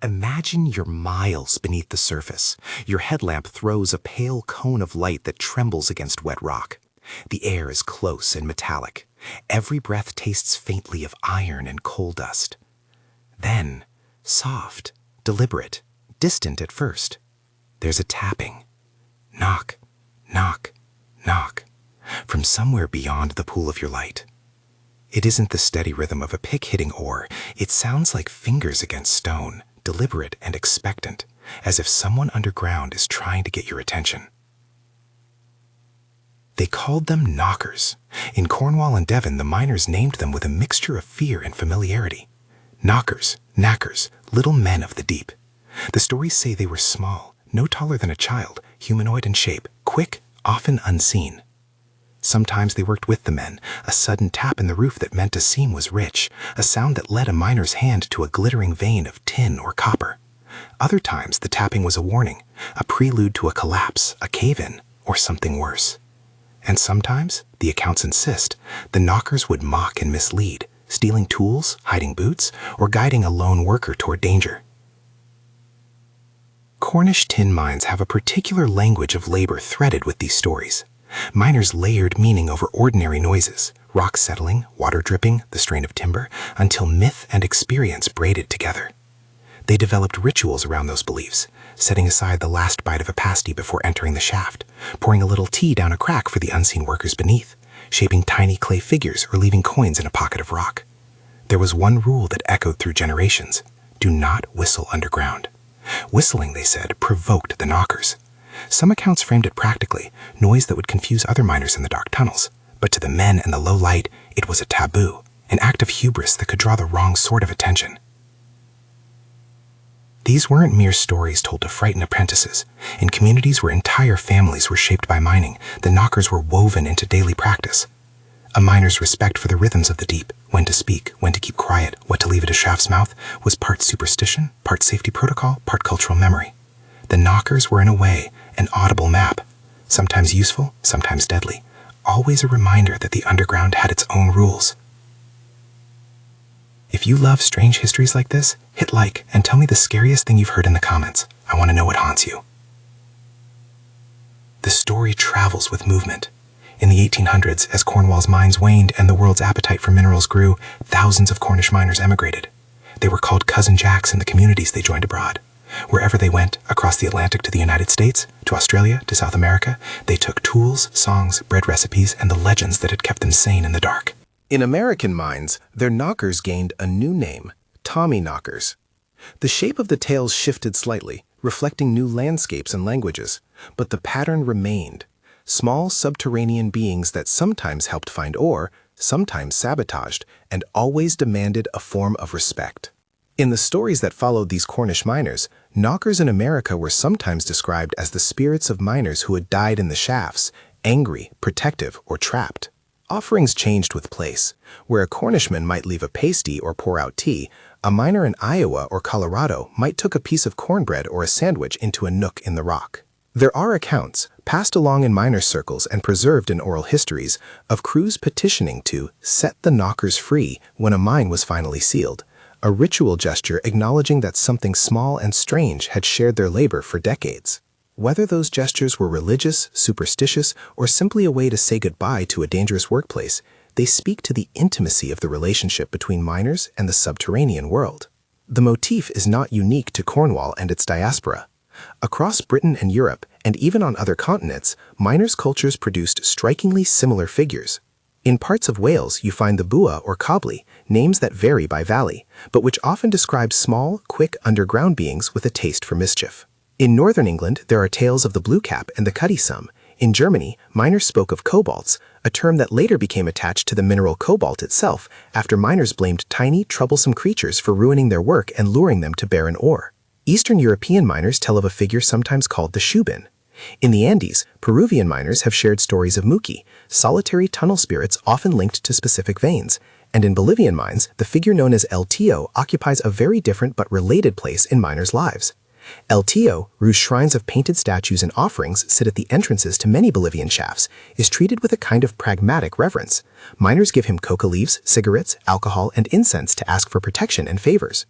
Imagine you're miles beneath the surface. Your headlamp throws a pale cone of light that trembles against wet rock. The air is close and metallic. Every breath tastes faintly of iron and coal dust. Then, soft, deliberate, distant at first, there's a tapping. Knock, knock, knock, from somewhere beyond the pool of your light. It isn't the steady rhythm of a pick hitting ore. It sounds like fingers against stone, deliberate and expectant, as if someone underground is trying to get your attention. They called them knockers. In Cornwall and Devon, the miners named them with a mixture of fear and familiarity. Knockers, knackers, little men of the deep. The stories say they were small, no taller than a child, humanoid in shape, quick, often unseen. Sometimes they worked with the men, a sudden tap in the roof that meant a seam was rich, a sound that led a miner's hand to a glittering vein of tin or copper. Other times the tapping was a warning, a prelude to a collapse, a cave-in, or something worse. And sometimes, the accounts insist, the knockers would mock and mislead, stealing tools, hiding boots, or guiding a lone worker toward danger. Cornish tin mines have a particular language of labor threaded with these stories. Miners layered meaning over ordinary noises, rock settling, water dripping, the strain of timber, until myth and experience braided together. They developed rituals around those beliefs, setting aside the last bite of a pasty before entering the shaft, pouring a little tea down a crack for the unseen workers beneath, shaping tiny clay figures or leaving coins in a pocket of rock. There was one rule that echoed through generations: do not whistle underground. Whistling, they said, provoked the knockers. Some accounts framed it practically, noise that would confuse other miners in the dark tunnels. But to the men in the low light, it was a taboo, an act of hubris that could draw the wrong sort of attention. These weren't mere stories told to frighten apprentices. In communities where entire families were shaped by mining, the knockers were woven into daily practice. A miner's respect for the rhythms of the deep, when to speak, when to keep quiet, what to leave at a shaft's mouth, was part superstition, part safety protocol, part cultural memory. The knockers were, in a way, an audible map, sometimes useful, sometimes deadly, always a reminder that the underground had its own rules. If you love strange histories like this, hit like and tell me the scariest thing you've heard in the comments. I want to know what haunts you. The story travels with movement. In the 1800s, as Cornwall's mines waned and the world's appetite for minerals grew, thousands of Cornish miners emigrated. They were called Cousin Jacks in the communities they joined abroad. Wherever they went, across the Atlantic to the United States, to Australia, to South America, they took tools, songs, bread recipes, and the legends that had kept them sane in the dark. In American mines, their knockers gained a new name, Tommy knockers. The shape of the tails shifted slightly, reflecting new landscapes and languages, but the pattern remained. Small subterranean beings that sometimes helped find ore, sometimes sabotaged, and always demanded a form of respect. In the stories that followed these Cornish miners, knockers in America were sometimes described as the spirits of miners who had died in the shafts, angry, protective, or trapped. Offerings changed with place. Where a Cornishman might leave a pasty or pour out tea, a miner in Iowa or Colorado might tuck a piece of cornbread or a sandwich into a nook in the rock. There are accounts, passed along in miner circles and preserved in oral histories, of crews petitioning to set the knockers free when a mine was finally sealed, a ritual gesture acknowledging that something small and strange had shared their labor for decades. Whether those gestures were religious, superstitious, or simply a way to say goodbye to a dangerous workplace, they speak to the intimacy of the relationship between miners and the subterranean world. The motif is not unique to Cornwall and its diaspora. Across Britain and Europe, and even on other continents, miners' cultures produced strikingly similar figures. In parts of Wales, you find the bua or cobbly, names that vary by valley, but which often describe small, quick underground beings with a taste for mischief. In northern England, there are tales of the blue cap and the cutty sum. In Germany, miners spoke of cobalts, a term that later became attached to the mineral cobalt itself after miners blamed tiny, troublesome creatures for ruining their work and luring them to barren ore. Eastern European miners tell of a figure sometimes called the Shubin. In the Andes, Peruvian miners have shared stories of muki, solitary tunnel spirits often linked to specific veins, and in Bolivian mines, the figure known as El Tío occupies a very different but related place in miners' lives. El Tío, whose shrines of painted statues and offerings sit at the entrances to many Bolivian shafts, is treated with a kind of pragmatic reverence. Miners give him coca leaves, cigarettes, alcohol, and incense to ask for protection and favors.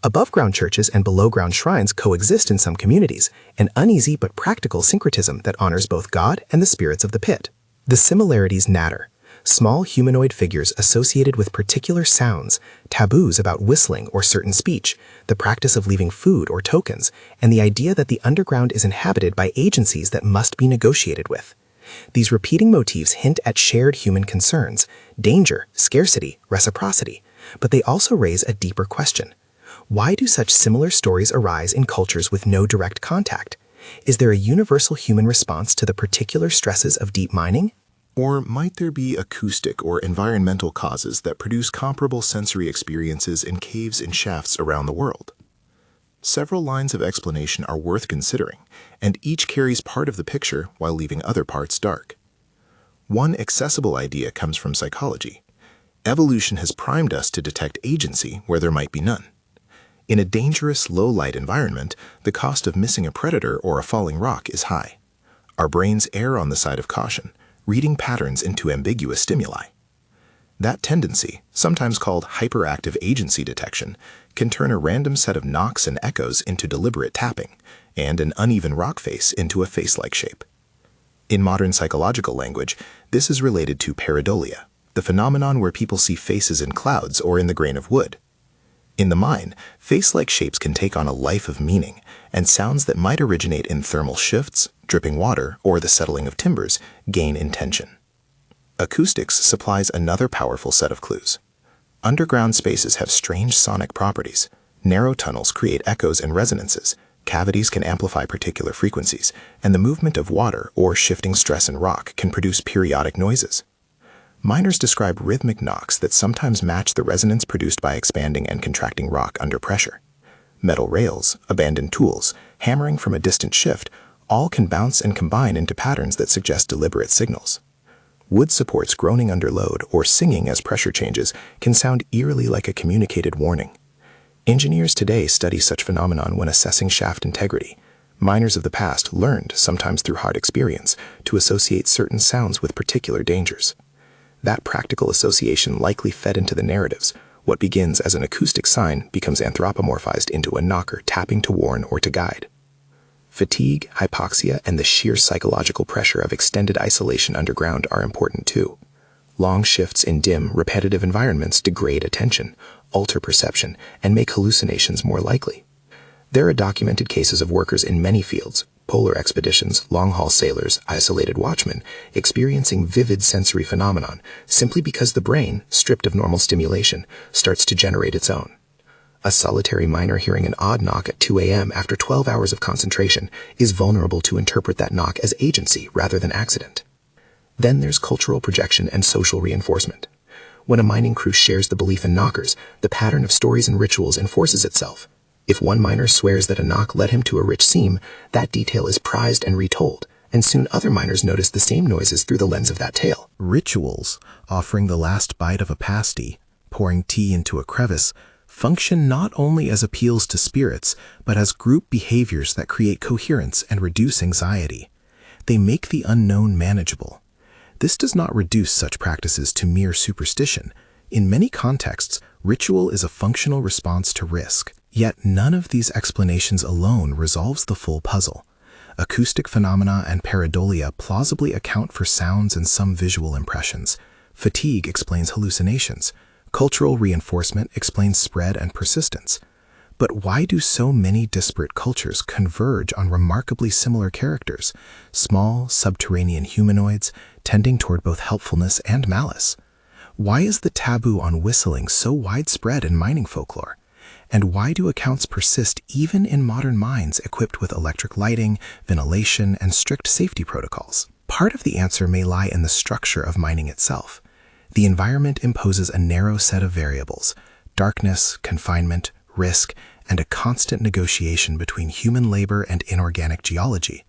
Above-ground churches and below-ground shrines coexist in some communities, an uneasy but practical syncretism that honors both God and the spirits of the pit. The similarities natter. Small humanoid figures associated with particular sounds, taboos about whistling or certain speech, the practice of leaving food or tokens, and the idea that the underground is inhabited by agencies that must be negotiated with. These repeating motifs hint at shared human concerns, danger, scarcity, reciprocity, but they also raise a deeper question. Why do such similar stories arise in cultures with no direct contact? Is there a universal human response to the particular stresses of deep mining? Or might there be acoustic or environmental causes that produce comparable sensory experiences in caves and shafts around the world? Several lines of explanation are worth considering, and each carries part of the picture while leaving other parts dark. One accessible idea comes from psychology. Evolution has primed us to detect agency where there might be none. In a dangerous, low-light environment, the cost of missing a predator or a falling rock is high. Our brains err on the side of caution, reading patterns into ambiguous stimuli. That tendency, sometimes called hyperactive agency detection, can turn a random set of knocks and echoes into deliberate tapping, and an uneven rock face into a face-like shape. In modern psychological language, this is related to pareidolia, the phenomenon where people see faces in clouds or in the grain of wood. In the mine, face-like shapes can take on a life of meaning, and sounds that might originate in thermal shifts, dripping water, or the settling of timbers gain intention. Acoustics supplies another powerful set of clues. Underground spaces have strange sonic properties. Narrow tunnels create echoes and resonances, cavities can amplify particular frequencies, and the movement of water or shifting stress in rock can produce periodic noises. Miners describe rhythmic knocks that sometimes match the resonance produced by expanding and contracting rock under pressure. Metal rails, abandoned tools, hammering from a distant shift, all can bounce and combine into patterns that suggest deliberate signals. Wood supports groaning under load or singing as pressure changes can sound eerily like a communicated warning. Engineers today study such phenomenon when assessing shaft integrity. Miners of the past learned, sometimes through hard experience, to associate certain sounds with particular dangers. That practical association likely fed into the narratives. What begins as an acoustic sign becomes anthropomorphized into a knocker tapping to warn or to guide. Fatigue, hypoxia, and the sheer psychological pressure of extended isolation underground are important too. Long shifts in dim, repetitive environments degrade attention, alter perception, and make hallucinations more likely. There are documented cases of workers in many fields, polar expeditions, long-haul sailors, isolated watchmen, experiencing vivid sensory phenomenon simply because the brain, stripped of normal stimulation, starts to generate its own. A solitary miner hearing an odd knock at 2 a.m. after 12 hours of concentration is vulnerable to interpret that knock as agency rather than accident. Then there's cultural projection and social reinforcement. When a mining crew shares the belief in knockers, the pattern of stories and rituals enforces itself. If one miner swears that a knock led him to a rich seam, that detail is prized and retold, and soon other miners notice the same noises through the lens of that tale. Rituals, offering the last bite of a pasty, pouring tea into a crevice, function not only as appeals to spirits, but as group behaviors that create coherence and reduce anxiety. They make the unknown manageable. This does not reduce such practices to mere superstition. In many contexts, ritual is a functional response to risk. Yet none of these explanations alone resolves the full puzzle. Acoustic phenomena and pareidolia plausibly account for sounds and some visual impressions. Fatigue explains hallucinations. Cultural reinforcement explains spread and persistence. But why do so many disparate cultures converge on remarkably similar characters, small, subterranean humanoids tending toward both helpfulness and malice? Why is the taboo on whistling so widespread in mining folklore? And why do accounts persist even in modern mines equipped with electric lighting, ventilation, and strict safety protocols? Part of the answer may lie in the structure of mining itself. The environment imposes a narrow set of variables: darkness, confinement, risk, and a constant negotiation between human labor and inorganic geology.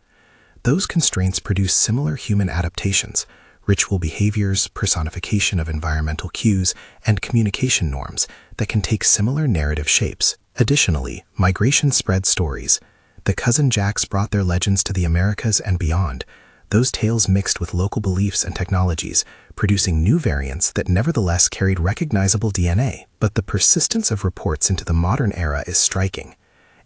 Those constraints produce similar human adaptations: ritual behaviors, personification of environmental cues, and communication norms that can take similar narrative shapes. Additionally, migration spread stories. The cousin Jacks brought their legends to the Americas and beyond, Those tales mixed with local beliefs and technologies, producing new variants that nevertheless carried recognizable DNA. But the persistence of reports into the modern era is striking.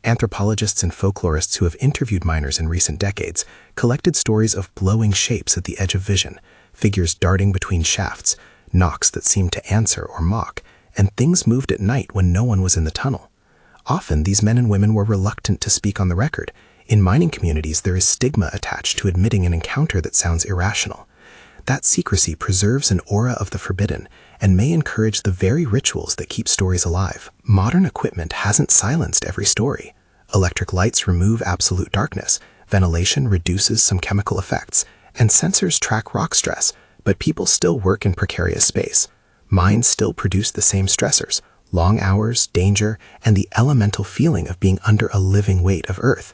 Anthropologists and folklorists who have interviewed miners in recent decades collected stories of blowing shapes at the edge of vision, figures darting between shafts, knocks that seemed to answer or mock, and things moved at night when no one was in the tunnel. Often, these men and women were reluctant to speak on the record. In mining communities, there is stigma attached to admitting an encounter that sounds irrational. That secrecy preserves an aura of the forbidden and may encourage the very rituals that keep stories alive. Modern equipment hasn't silenced every story. Electric lights remove absolute darkness, ventilation reduces some chemical effects, and sensors track rock stress, but people still work in precarious space. Mines still produce the same stressors: long hours, danger, and the elemental feeling of being under a living weight of earth.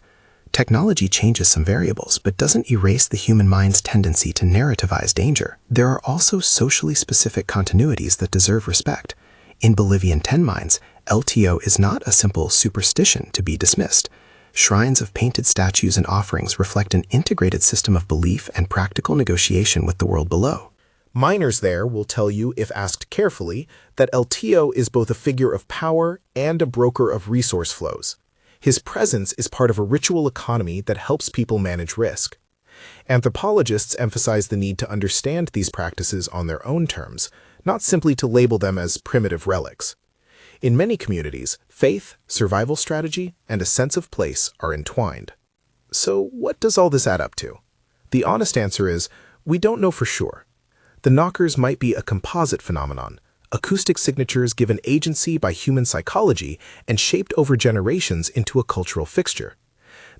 Technology changes some variables, but doesn't erase the human mind's tendency to narrativize danger. There are also socially specific continuities that deserve respect. In Bolivian tin mines, LTO is not a simple superstition to be dismissed. Shrines of painted statues and offerings reflect an integrated system of belief and practical negotiation with the world below. Miners there will tell you, if asked carefully, that LTO is both a figure of power and a broker of resource flows. His presence is part of a ritual economy that helps people manage risk. Anthropologists emphasize the need to understand these practices on their own terms, not simply to label them as primitive relics. In many communities, faith, survival strategy, and a sense of place are entwined. So what does all this add up to? The honest answer is, we don't know for sure. The knockers might be a composite phenomenon, acoustic signatures given agency by human psychology and shaped over generations into a cultural fixture.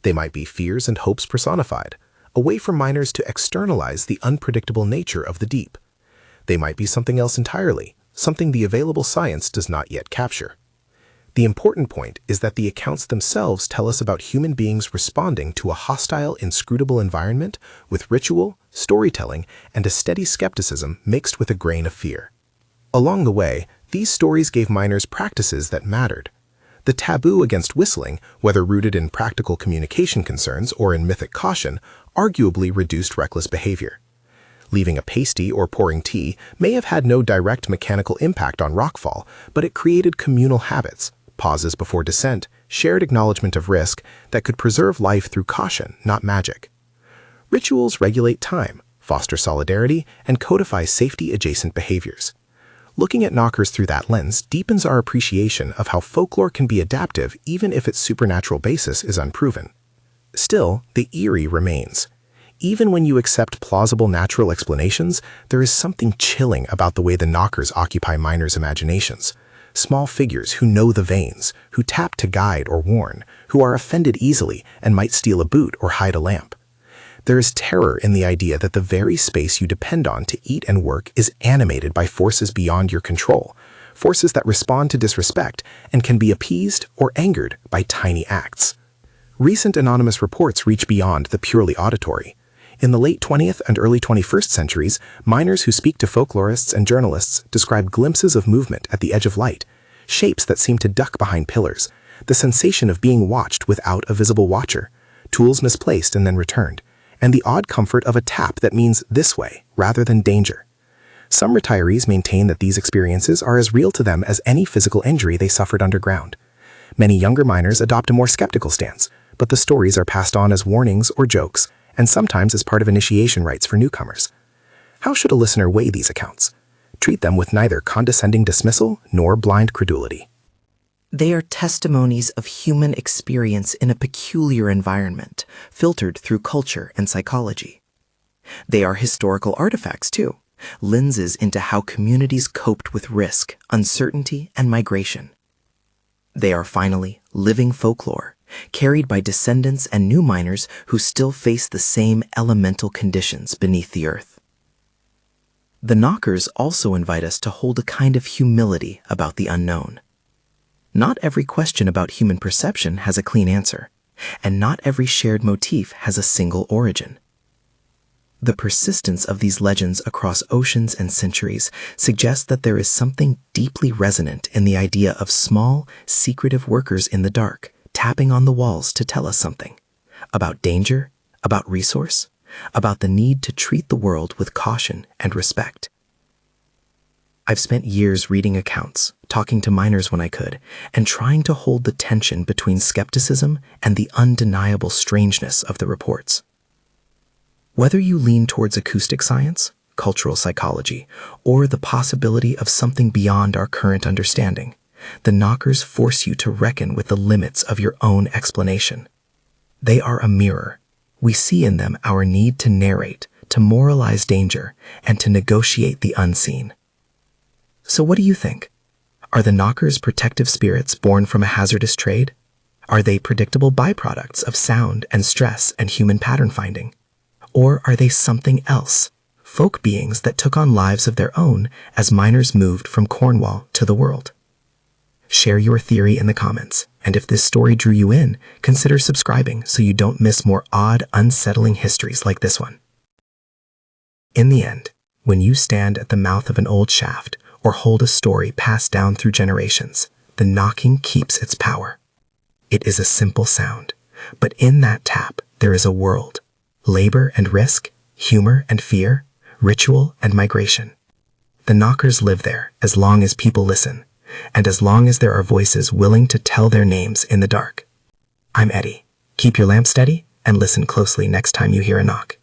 They might be fears and hopes personified, a way for miners to externalize the unpredictable nature of the deep. They might be something else entirely, something the available science does not yet capture. The important point is that the accounts themselves tell us about human beings responding to a hostile, inscrutable environment with ritual, storytelling, and a steady skepticism mixed with a grain of fear. Along the way, these stories gave miners practices that mattered. The taboo against whistling, whether rooted in practical communication concerns or in mythic caution, arguably reduced reckless behavior. Leaving a pasty or pouring tea may have had no direct mechanical impact on rockfall, but it created communal habits, pauses before descent, shared acknowledgement of risk that could preserve life through caution, not magic. Rituals regulate time, foster solidarity, and codify safety-adjacent behaviors. Looking at knockers through that lens deepens our appreciation of how folklore can be adaptive even if its supernatural basis is unproven. Still, the eerie remains. Even when you accept plausible natural explanations, there is something chilling about the way the knockers occupy miners' imaginations. Small figures who know the veins, who tap to guide or warn, who are offended easily and might steal a boot or hide a lamp. There is terror in the idea that the very space you depend on to eat and work is animated by forces beyond your control, forces that respond to disrespect and can be appeased or angered by tiny acts. Recent anonymous reports reach beyond the purely auditory. In the late 20th and early 21st centuries, miners who speak to folklorists and journalists describe glimpses of movement at the edge of light, shapes that seem to duck behind pillars, the sensation of being watched without a visible watcher, tools misplaced and then returned, and the odd comfort of a tap that means this way rather than danger. Some retirees maintain that these experiences are as real to them as any physical injury they suffered underground. Many younger miners adopt a more skeptical stance, but the stories are passed on as warnings or jokes, and sometimes as part of initiation rites for newcomers. How should a listener weigh these accounts? Treat them with neither condescending dismissal nor blind credulity. They are testimonies of human experience in a peculiar environment, filtered through culture and psychology. They are historical artifacts, too, lenses into how communities coped with risk, uncertainty, and migration. They are finally living folklore, carried by descendants and new miners who still face the same elemental conditions beneath the earth. The knockers also invite us to hold a kind of humility about the unknown. Not every question about human perception has a clean answer, and not every shared motif has a single origin. The persistence of these legends across oceans and centuries suggests that there is something deeply resonant in the idea of small, secretive workers in the dark, tapping on the walls to tell us something about danger, about resource, about the need to treat the world with caution and respect. I've spent years reading accounts, talking to miners when I could, and trying to hold the tension between skepticism and the undeniable strangeness of the reports. Whether you lean towards acoustic science, cultural psychology, or the possibility of something beyond our current understanding, the knockers force you to reckon with the limits of your own explanation. They are a mirror. We see in them our need to narrate, to moralize danger, and to negotiate the unseen. So what do you think? Are the knockers protective spirits born from a hazardous trade? Are they predictable byproducts of sound and stress and human pattern finding? Or are they something else, folk beings that took on lives of their own as miners moved from Cornwall to the world? Share your theory in the comments, and if this story drew you in, consider subscribing so you don't miss more odd, unsettling histories like this one. In the end, when you stand at the mouth of an old shaft or hold a story passed down through generations, the knocking keeps its power. It is a simple sound, but in that tap there is a world. Labor and risk, humor and fear, ritual and migration. The knockers live there as long as people listen, and as long as there are voices willing to tell their names in the dark. I'm Eddie. Keep your lamp steady and listen closely next time you hear a knock.